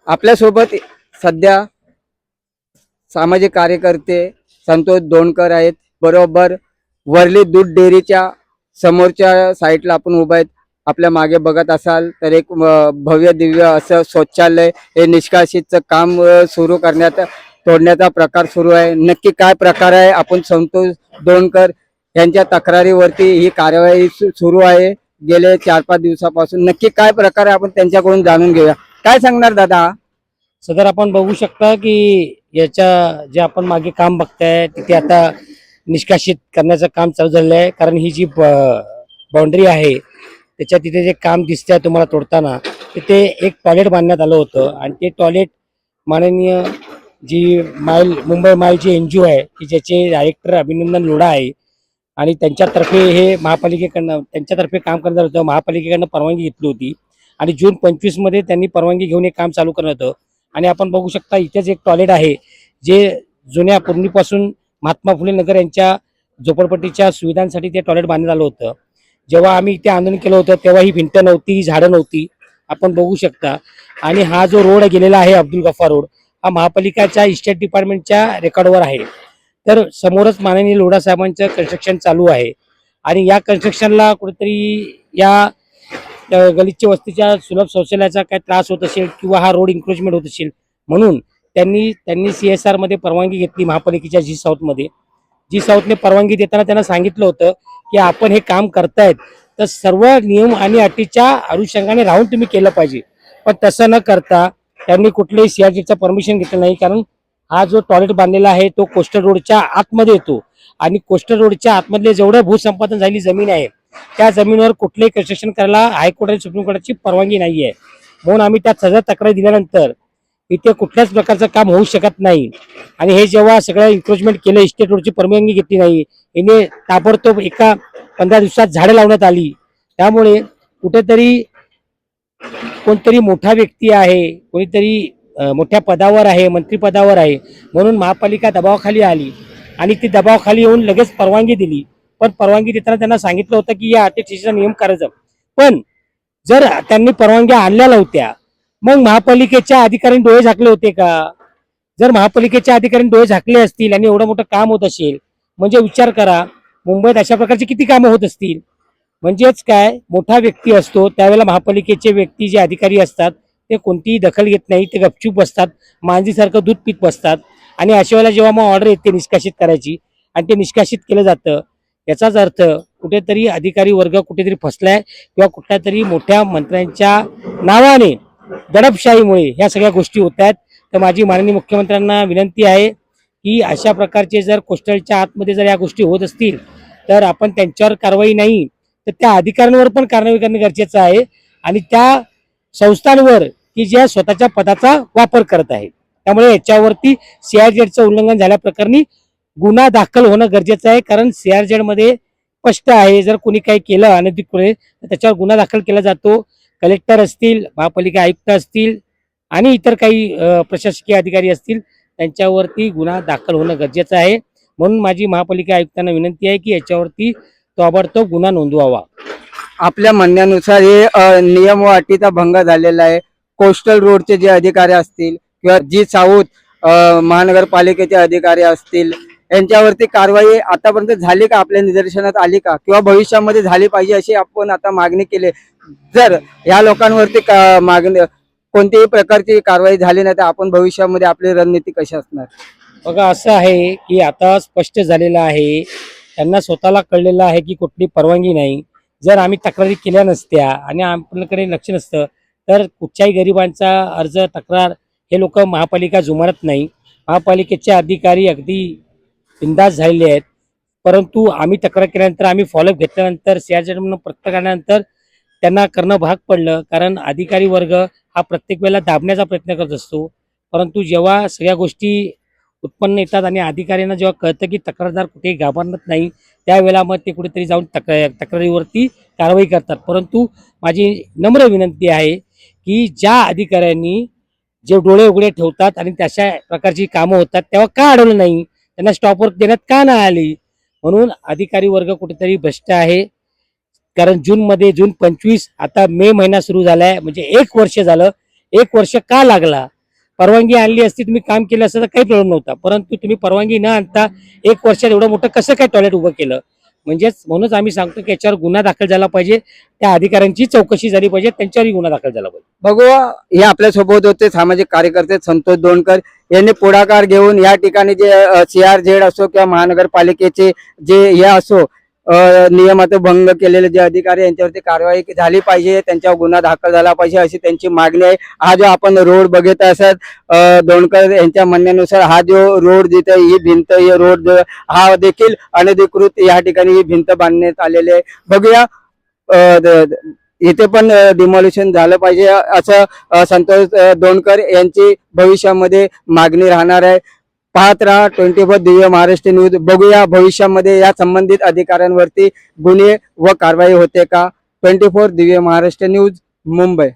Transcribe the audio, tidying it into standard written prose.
आपल्यासोबत सध्या सामाजिक कार्यकर्ते संतोष दोंडकर आहेत. बरोबर वर्ली दूध डेअरीच्या समोरच्या साईडला आपण उभा आहेत. आपल्या मागे बघत असाल तर एक भव्य दिव्य असं शौचालय हे निष्कासितचं काम सुरू करण्यात तोडण्याचा प्रकार सुरू आहे. नक्की काय प्रकार आहे, आपण संतोष दोंडकर यांच्या तक्रारीवरती ही कार्यवाही सुरू आहे गेले 4-5 दिवसापासून. नक्की काय प्रकार आहे आपण त्यांच्याकडून जाणून घेऊया. काय सांगणार दादा? सदर आपण बघू शकता की याच्या जे आपण मागे काम बघताय तिथे आता निष्कासित करण्याचं काम चालू झालेलं आहे. कारण ही जी बाउंड्री आहे त्याच्या तिथे जे काम दिसतंय तुम्हाला तोडताना, तिथे एक टॉयलेट बांधण्यात आलं होतं आणि ते टॉयलेट माननीय जी मुंबई माईल जी NGO आहे की ज्याचे डायरेक्टर अभिनंदन लोढा आहे आणि त्यांच्यातर्फे हे महापालिकेकडनं त्यांच्यातर्फे काम करणार होतं. महापालिकेकडनं परवानगी घेतली होती आणि जून 25 मध्ये त्यांनी परवानगी घेऊन हे काम चालू करणार होतं. आणि आपण बघू शकता इथेच एक टॉयलेट आहे जे जुन्या पूर्वीपासून महात्मा फुले नगर यांच्या झोपडपट्टीच्या सुविधांसाठी ते टॉयलेट बांधण्यात आलं होतं. जेव्हा आम्ही इथे आंदोलन केलं होतं तेव्हा ही भिंत नव्हती, झाडं नव्हती, आपण बघू शकता. आणि हा जो रोड गेलेला आहे अब्दुल गफ्फार रोड, हा महापालिकेच्या इस्टेट डिपार्टमेंटच्या रेकॉर्डवर आहे. तर समोरच माननीय लोढा साहेबांचं कन्स्ट्रक्शन चालू आहे आणि या कन्स्ट्रक्शनला कुठेतरी या गलिच्छ वस्तीच्या सुलभ शौचालयाचा काय त्रास होत असेल किंवा हा रोड इन्क्रोचमेंट होत असेल म्हणून त्यांनी CSR मध्ये परवानगी घेतली. महापालिकेच्या जी साऊथने परवानगी देताना त्यांना सांगितलं होतं की आपण हे काम करतायत तर सर्व नियम आणि अटीच्या अनुषंगाने राहून तुम्ही केलं पाहिजे. पण तसं न करता त्यांनी कुठल्याही CRGचं परमिशन घेतलं नाही. कारण हा जो टॉयलेट बांधलेला आहे तो कोस्टल रोडच्या आतमध्ये येतो आणि कोस्टल रोडच्या आतमधले जेवढं भूसंपादन झालेली जमीन आहे त्या जमिनीवर कुठलेही कन्स्ट्रक्शन करायला हायकोर्ट आणि सुप्रीम कोर्टाची परवानगी नाही आहे. म्हणून आम्ही त्या सगळ्या तक्रारी दिल्यानंतर इथे कुठल्याच प्रकारचं काम होऊ शकत नाही. आणि हे जेव्हा सगळं इन्क्रोचमेंट केलं, इस्टेट रोडची परवानगी घेतली नाही, याने ताबडतोब एका 15 दिवसात झाडं लावण्यात आली. त्यामुळे कुठेतरी कोणतरी मोठा व्यक्ती आहे, कोणीतरी मोठ्या पदावर आहे, मंत्रिपदावर आहे म्हणून महापालिका दबावाखाली आली आणि ती दबावाखाली येऊन लगेच परवानगी दिली. पण परवानगी देताना त्यांना सांगितलं होतं की या अटीचा नियम करायचं. पण जर त्यांनी परवानग्या आणल्या नव्हत्या मग महापालिकेच्या अधिकाऱ्यांनी डोळे झाकले होते का? जर महापालिकेच्या अधिकाऱ्यांनी डोळे झाकले असतील आणि एवढं मोठं काम होत असेल म्हणजे विचार करा मुंबईत अशा प्रकारची किती कामं होत असतील. म्हणजेच काय, मोठा व्यक्ती असतो त्यावेळेला महापालिकेचे व्यक्ती जे अधिकारी असतात ते कोणतीही दखल घेत नाही, ते गपचूप बसतात, मांजरीसारखं दूध पीत बसतात. आणि अशा वेळेला जेव्हा मग ऑर्डर येते निष्कासित करायची आणि ते निष्कासित केलं जातं याचाच अर्थ कुठेतरी अधिकारी वर्ग कुठेतरी फसलाय किंवा कुठल्या तरी मोठ्या मंत्र्यांच्या नावाने दडपशाहीमुळे ह्या सगळ्या गोष्टी होत आहेत. तर माझी माननीय मुख्यमंत्र्यांना विनंती आहे की अशा प्रकारचे जर कोस्टलच्या आतमध्ये जर या गोष्टी होत असतील तर आपण त्यांच्यावर कारवाई नाही तर त्या अधिकाऱ्यांवर पण कारवाई करणे गरजेचं आहे आणि त्या संस्थांवर की ज्या स्वतःच्या पदाचा वापर करत आहेत. त्यामुळे याच्यावरती CRZचं उल्लंघन झाल्याप्रकरणी गुन्हा दाखल होणं गरजेचं आहे. कारण CRZ मध्ये स्पष्ट आहे जर कोणी काही केलं अनधिकृत तर त्याच्यावर गुन्हा दाखल केला जातो. कलेक्टर असतील, महापालिका आयुक्त असतील आणि इतर काही प्रशासकीय अधिकारी असतील त्यांच्यावरती गुन्हा दाखल होणं गरजेचं आहे. म्हणून माझी महापालिका आयुक्तांना विनंती आहे की याच्यावरती ताबडतोब गुन्हा नोंदवावा. आपल्या म्हणण्यानुसार हे नियम व अटीचा भंग झालेला आहे. कोस्टल रोडचे जे अधिकारी असतील किंवा जी साऊथ महानगरपालिकेचे अधिकारी असतील यांच्यावरती कारवाई आतापर्यंत झाली का, आपल्या निदर्शनात आली का, किंवा भविष्यामध्ये झाली पाहिजे अशी आपण आता मागणी केली. जर या लोकांवरती मागणी कोणत्याही प्रकारची कारवाई झाली नाही तर आपण भविष्यामध्ये आपली रणनीती कशी असणार? बघा असं आहे की आता स्पष्ट झालेलं आहे, त्यांना स्वतःला कळलेलं आहे की कुठली परवानगी नाही. जर आम्ही तक्रारी केल्या नसत्या आणि आपल्याकडे लक्ष नसतं तर कुठच्याही गरिबांचा अर्ज तक्रार हे लोक महापालिका जुमानत नाही. महापालिकेचे अधिकारी अगदी बिंदास झालेले आहेत. परंतु आम्ही तक्रार केल्यानंतर, आम्ही फॉलोअप घेतल्यानंतर, CRZ म्हणून प्रत्येक आल्यानंतर त्यांना करणं भाग पडलं. कारण अधिकारी वर्ग हा प्रत्येक वेळेला दाबण्याचा प्रयत्न करत असतो. परंतु जेव्हा सगळ्या गोष्टी उत्पन्न येतात आणि अधिकाऱ्यांना जेव्हा कळतं की तक्रारदार कुठेही घाबरत नाही त्यावेळेला मग ते कुठेतरी जाऊन तक्रारीवरती कारवाई करतात. परंतु माझी नम्र विनंती आहे की ज्या अधिकाऱ्यांनी जे डोळे उघडे ठेवतात आणि तशा प्रकारची कामं होतात तेव्हा का अडवलं नाही, त्यांना स्टॉपवर देण्यात का नाही आली? म्हणून अधिकारी वर्ग कुठेतरी भ्रष्ट आहे. कारण जून 25 आता मे महिना सुरू झालाय म्हणजे 1 वर्ष झालं. 1 वर्ष का लागला? परवानगी आणली असती, तुम्ही काम केलं असतं तर काही प्रॉब्लेम नव्हता, परंतु तुम्ही परवानगी न आणता 1 वर्षात एवढं मोठं कसं काय टॉयलेट उभं केलं? म्हणूनच आम्ही सांगतो की याच्यावर गुन्हा दाखल झाला पाहिजे, त्या अधिकाऱ्यांची चौकशी झाली पाहिजे, त्यांच्यावरही गुन्हा दाखल झाला पाहिजे. बघूया, हे आपल्या सोबत होते सामाजिक कार्यकर्ते संतोष दोनकर यांनी पुढाकार घेऊन या ठिकाणी जे CRZ असो किंवा महानगरपालिकेचे जे हे असो नियमाचा भंग केलेले जे अधिकारी यांच्यावरती कारवाई झाली पाहिजे, त्यांच्यावर गुन्हा दाखल झाला पाहिजे अशी त्यांची मागणी आहे. हा जो आपण रोड बघत असत दोनकर यांच्या म्हणण्यानुसार हा जो रोड जिथे ही भिंत ही रोड हा देखील अनधिकृत या ठिकाणी ही भिंत बांधण्यात आलेली आहे. बघूया इथे पण डिमॉलिशन झालं पाहिजे असं संतोष दोनकर यांची भविष्यामध्ये मागणी राहणार आहे. पाहत राहा 24 दिव्य महाराष्ट्र न्यूज. बघूया भविष्यामध्ये या संबंधित अधिकाऱ्यांवरती गुन्हे व कारवाई होते का. 24 दिव्य महाराष्ट्र न्यूज, मुंबई.